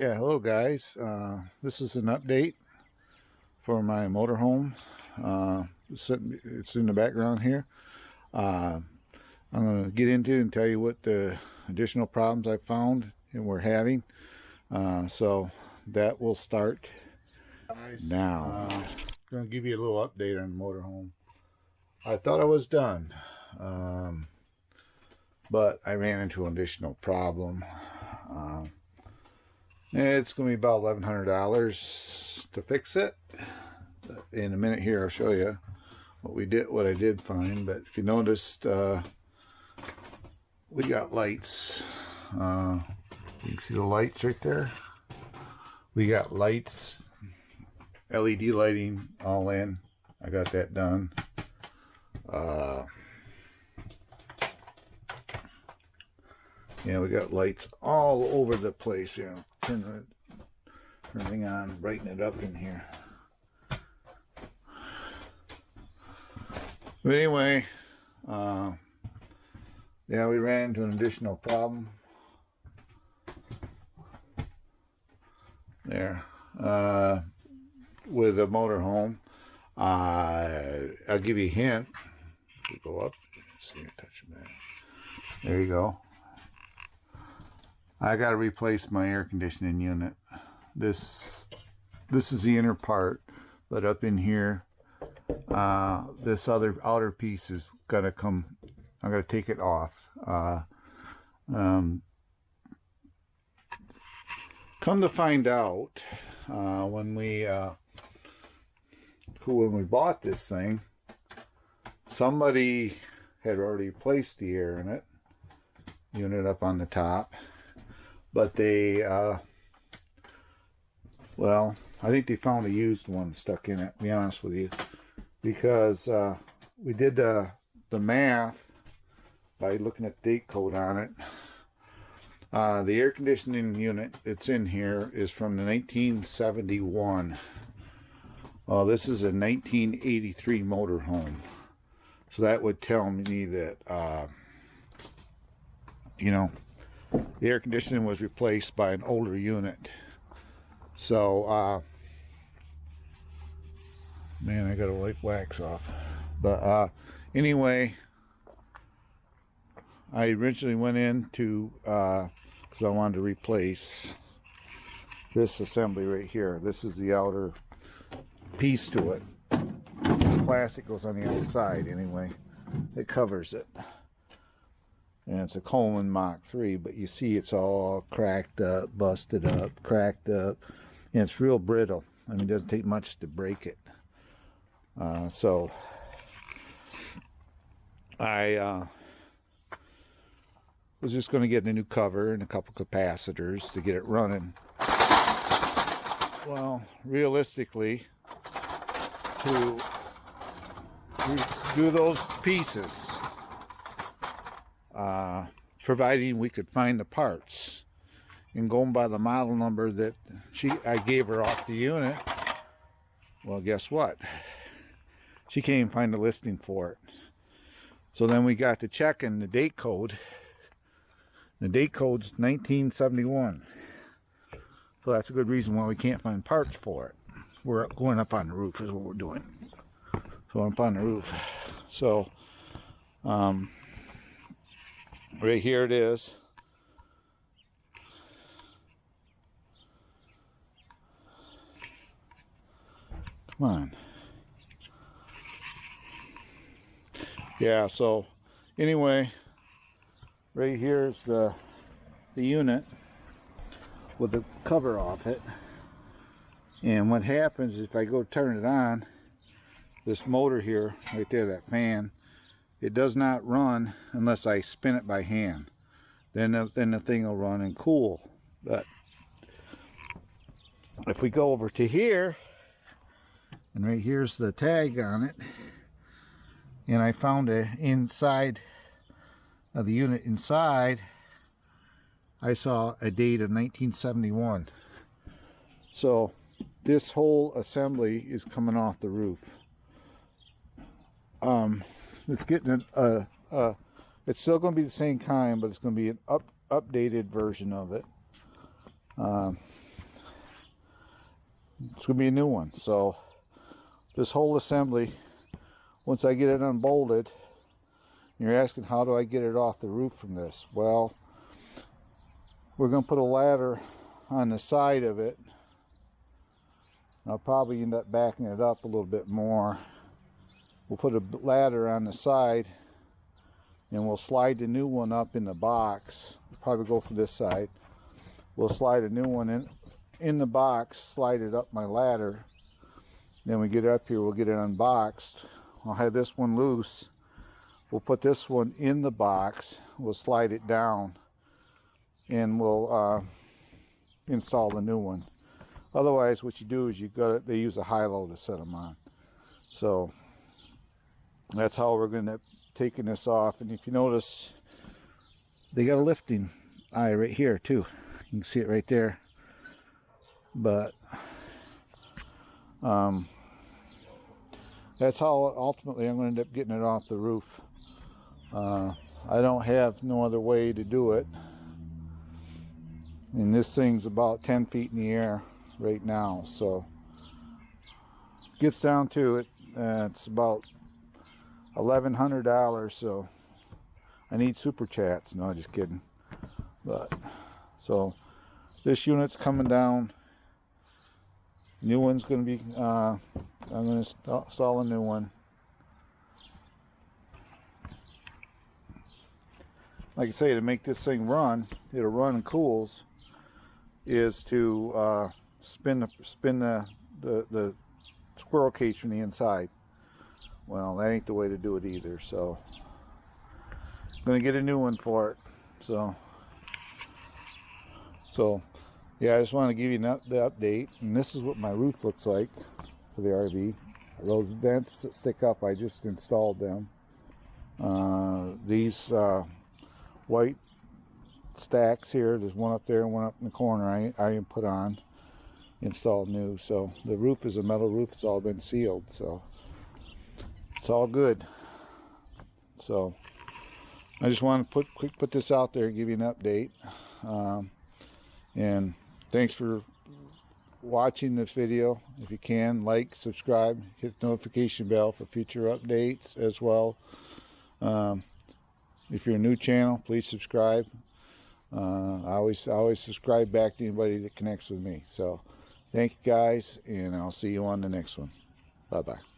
Yeah, hello guys. This is an update for my motorhome. It's in the background here. Uh, I'm going to get into and tell you what the additional problems I found and we're having. So that will start now. Going to give you a little update on the motorhome. I thought I was done, but I ran into an additional problem. It's going to be about $1,100 to fix it. In a minute here, I'll show you what I did find. But if you noticed, we got lights. You can see the lights right there. We got lights, LED lighting all in. I got that done. Yeah, we got lights all over the place here. Turn the thing on, brighten it up in here. But anyway, yeah, we ran into an additional problem there with a motorhome. I'll give you a hint. We go up. See, touch that. There you go. I got to replace my air conditioning unit. This is the inner part, but up in here, this other outer piece is gonna come. I'm gonna take it off. Come to find out, when we bought this thing, somebody had already placed the air in it, unit up on the top. But they, well, I think they found a used one stuck in it, to be honest with you. Because we did the math by looking at the date code on it. The air conditioning unit that's in here is from the 1971. Well, this is a 1983 motorhome. So that would tell me that, you know, the air conditioning was replaced by an older unit. So, man, I gotta wipe wax off. But anyway, I originally went in to, because I wanted to replace this assembly right here. This is the outer piece to it. The plastic goes on the outside anyway. It covers it. And it's a Coleman Mach 3, but you see it's all cracked up, busted up, cracked up, and it's real brittle. I mean, it doesn't take much to break it. So I was just going to get a new cover and a couple capacitors to get it running. Well, realistically, to do those pieces, providing we could find the parts, and going by the model number that I gave her off the unit, well, guess what? She can't even find the listing for it. So then we got to checking the date code. The date code's 1971. So that's a good reason why we can't find parts for it. We're going up on the roof is what we're doing. So I'm up on the roof. So, right here it is. Come on. Yeah, so anyway, right here is the unit with the cover off it. And what happens is if I go turn it on, this motor here, right there, that fan, it does not run unless I spin it by hand. Then the thing will run and cool. But if we go over to here, and right here's the tag on it, and I found a inside of the unit inside, I saw a date of 1971. So this whole assembly is coming off the roof. It's getting it's still going to be the same kind, but it's going to be an updated version of it. it's going to be a new one. So this whole assembly, once I get it unbolted, you're asking how do I get it off the roof from this? Well, we're going to put a ladder on the side of it. I'll probably end up backing it up a little bit more. We'll put a ladder on the side and we'll slide the new one up in the box. We'll probably go for this side. We'll slide a new one in the box, slide it up my ladder. Then we get it up here, we'll get it unboxed. I'll have this one loose. We'll put this one in the box. We'll slide it down and we'll install the new one. Otherwise, what you do is they use a high-low to set them on. So that's how we're going to taking this off. And if you notice, they got a lifting eye right here too. You can see it right there. But that's how ultimately I'm going to end up getting it off the roof. I don't have no other way to do it. And this thing's about 10 feet in the air right now, so gets down to it. It's about $1,100, so I need super chats. No, just kidding. But so this unit's coming down. New one's going to be I'm going to install a new one. Like I say, to make this thing run, it'll run and cools, is to spin the squirrel cage from the inside. Well, that ain't the way to do it either, so I'm gonna get a new one for it. So yeah, I just want to give you the update. And this is what my roof looks like for the RV. Those vents that stick up, I just installed them. These white stacks here, there's one up there and one up in the corner I put on, installed new. So the roof is a metal roof. It's all been sealed, so it's all good. So I just want to put this out there and give you an update. And thanks for watching this video. If you can, like, subscribe, hit the notification bell for future updates as well. If you're a new channel, please subscribe. I always subscribe back to anybody that connects with me. So thank you guys, and I'll see you on the next one. Bye bye.